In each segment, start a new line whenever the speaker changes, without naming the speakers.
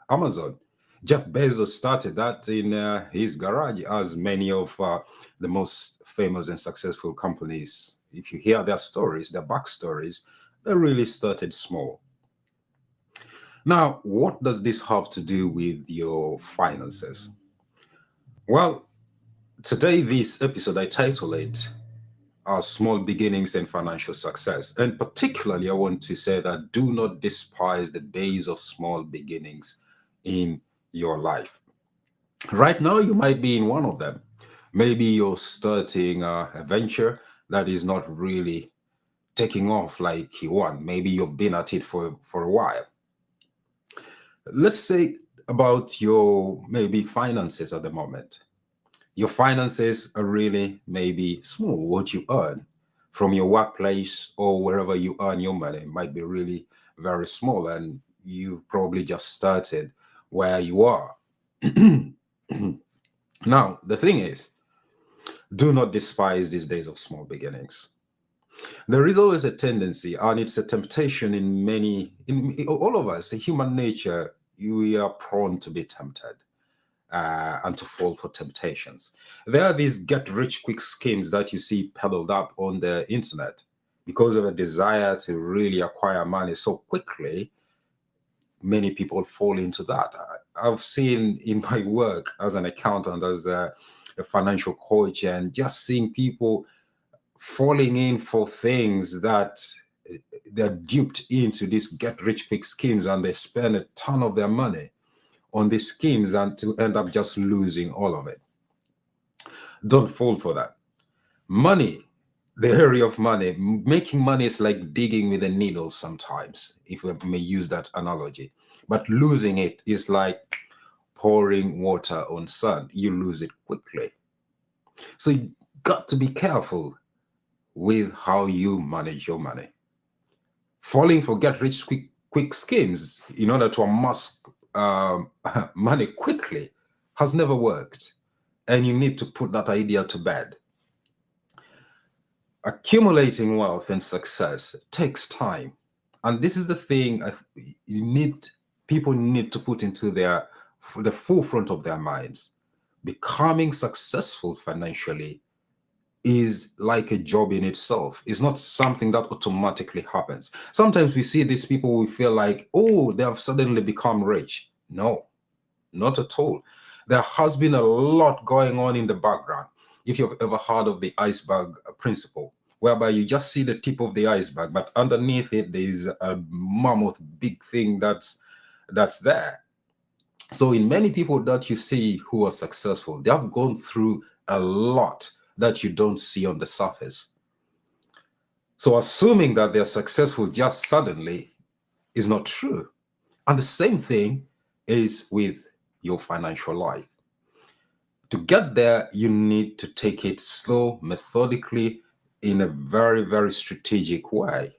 Amazon. Jeff Bezos started that in his garage, as many of the most famous and successful companies. If you hear their stories, their backstories, they really started small. Now, what does this have to do with your finances? Well, today, this episode, I title it Small Beginnings and Financial Success. And particularly, I want to say that do not despise the days of small beginnings in your life. Right now, you might be in one of them. Maybe you're starting a venture that is not really taking off like you want. Maybe you've been at it for a while. Let's say about your maybe finances at the moment. Your finances are really maybe small. What you earn from your workplace or wherever you earn your money might be really very small, and you probably just started where you are. Now, the thing is, do not despise these days of small beginnings. There is always a tendency, and it's a temptation in all of us, in human nature, we are prone to be tempted and to fall for temptations. There are these get rich quick schemes that you see peddled up on the internet because of a desire to really acquire money so quickly. Many people fall into that. I've seen in my work as an accountant, as a financial coach, and just seeing people falling in for things that they're duped into these get rich quick schemes, and they spend a ton of their money on these schemes and to end up just losing all of it. Don't fall for that. Money, the area of money, making money is like digging with a needle sometimes, if we may use that analogy. But losing it is like pouring water on sand. You lose it quickly. So you got to be careful with how you manage your money. Falling for get rich quick schemes in order to amass money quickly has never worked, and you need to put that idea to bed. Accumulating wealth and success takes time, and this is the thing people need to put into the forefront of their minds. Becoming successful financially is like a job in itself. It's not something that automatically happens. Sometimes we see these people, we feel like, oh, they have suddenly become rich. No, not at all. There has been a lot going on in the background. If you've ever heard of the iceberg principle, whereby you just see the tip of the iceberg, but underneath it, there is a mammoth big thing that's there. So in many people that you see who are successful, they have gone through a lot that you don't see on the surface. So assuming that they're successful just suddenly is not true. And the same thing is with your financial life. To get there, you need to take it slow, methodically, in a very, very strategic way.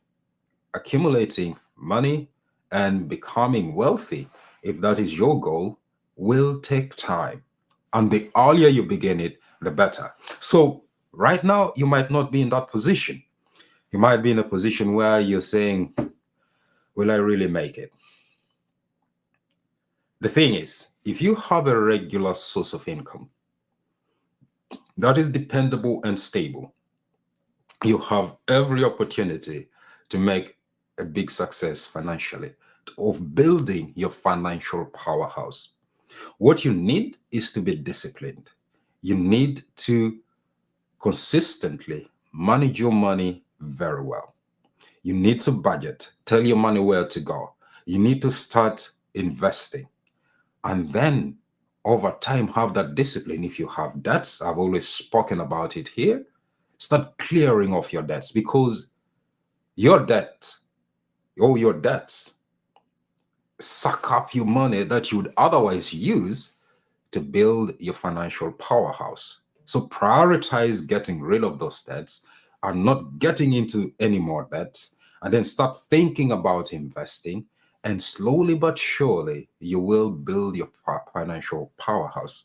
Accumulating money and becoming wealthy, if that is your goal, will take time. And the earlier you begin it, the better. So right now, you might not be in that position. You might be in a position where you're saying, will I really make it? The thing is, if you have a regular source of income that is dependable and stable, you have every opportunity to make a big success financially, of building your financial powerhouse. What you need is to be disciplined. You need to consistently manage your money very well. You need to budget, tell your money where to go. You need to start investing. And then over time, have that discipline. If you have debts, I've always spoken about it here, start clearing off your debts, because your debt or your debts suck up your money that you would otherwise use to build your financial powerhouse. So prioritize getting rid of those debts and not getting into any more debts, and then start thinking about investing. And slowly but surely, you will build your financial powerhouse.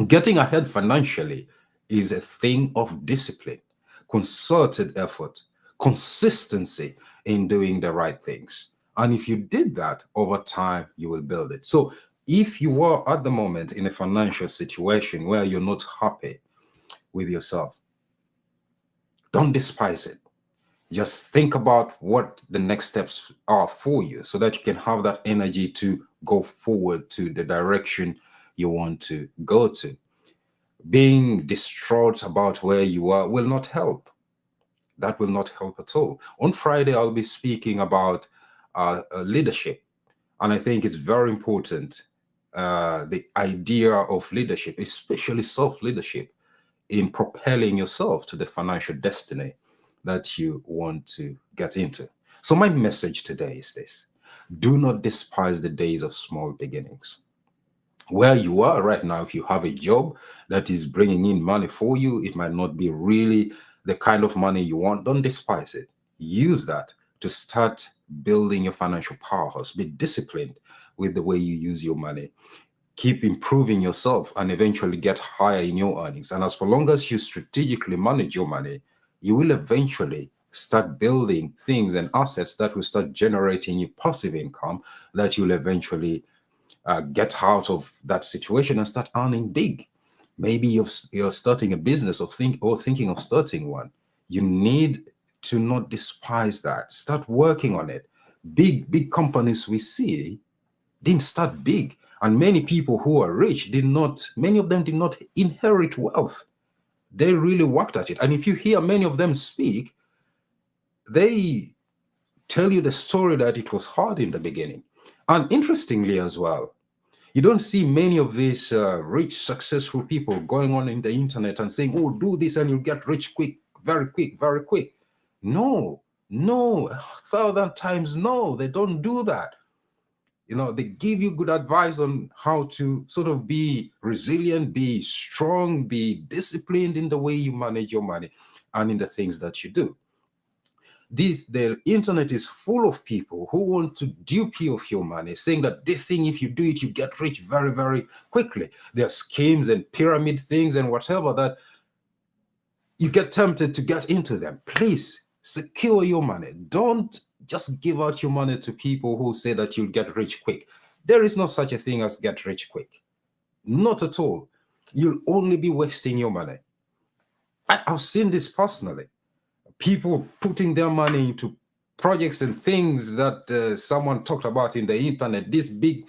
Getting ahead financially is a thing of discipline, concerted effort, consistency in doing the right things. And if you did that over time, you will build it. So if you are at the moment in a financial situation where you're not happy with yourself, don't despise it. Just think about what the next steps are for you so that you can have that energy to go forward to the direction you want to go to. Being distraught about where you are will not help. That will not help at all. On Friday, I'll be speaking about leadership. And I think it's very important, the idea of leadership, especially self leadership, in propelling yourself to the financial destiny that you want to get into. So, my message today is this: do not despise the days of small beginnings. Where you are right now, if you have a job that is bringing in money for you, it might not be really the kind of money you want. Don't despise it. Use that to start building your financial powerhouse. Be disciplined with the way you use your money. Keep improving yourself and eventually get higher in your earnings. And as for long as you strategically manage your money, you will eventually start building things and assets that will start generating you passive income that you'll eventually get out of that situation and start earning big. Maybe you're starting a business or thinking of starting one. You need to not despise that. Start working on it. Big companies we see didn't start big, and many people who are rich did not. Many of them did not inherit wealth. They really worked at it. And if you hear many of them speak, they tell you the story that it was hard in the beginning. And interestingly as well, you don't see many of these rich, successful people going on in the internet and saying, oh, do this and you'll get rich quick, very quick, very quick. No, no, 1,000 times no, they don't do that. They give you good advice on how to sort of be resilient, be strong, be disciplined in the way you manage your money and in the things that you do. The internet is full of people who want to dupe you of your money, saying that this thing, if you do it, you get rich very, very quickly. There are schemes and pyramid things and whatever that you get tempted to get into them. Please secure your money. Don't just give out your money to people who say that you'll get rich quick. There is no such a thing as get rich quick. Not at all. You'll only be wasting your money. I've seen this personally. People putting their money into projects and things that someone talked about in the internet, this big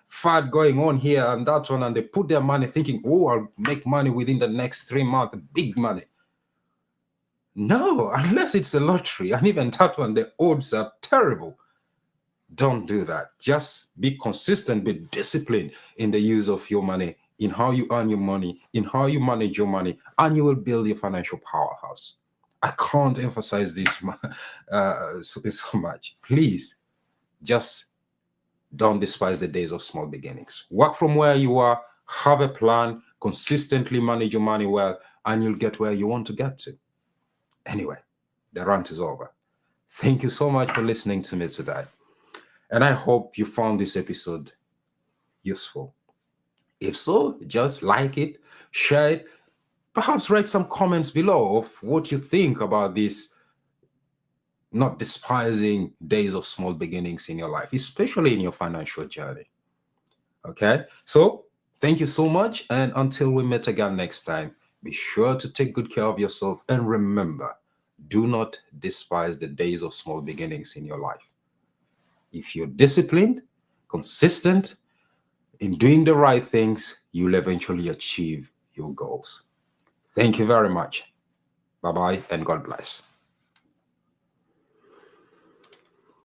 fad going on here and that one, and they put their money thinking, oh, I'll make money within the next 3 months, big money. No, unless it's a lottery, and even that one, the odds are terrible. Don't do that. Just be consistent, be disciplined in the use of your money, in how you earn your money, in how you manage your money, and you will build your financial powerhouse. I can't emphasize this so much. Please, just don't despise the days of small beginnings. Work from where you are, have a plan, consistently manage your money well, and you'll get where you want to get to. Anyway, the rant is over. Thank you so much for listening to me today. And I hope you found this episode useful. If so, just like it, share it, perhaps write some comments below of what you think about this not despising days of small beginnings in your life, especially in your financial journey. Okay, so thank you so much. And until we meet again next time, be sure to take good care of yourself. And remember, do not despise the days of small beginnings in your life. If you're disciplined, consistent in doing the right things, you'll eventually achieve your goals. Thank you very much. Bye-bye and God bless.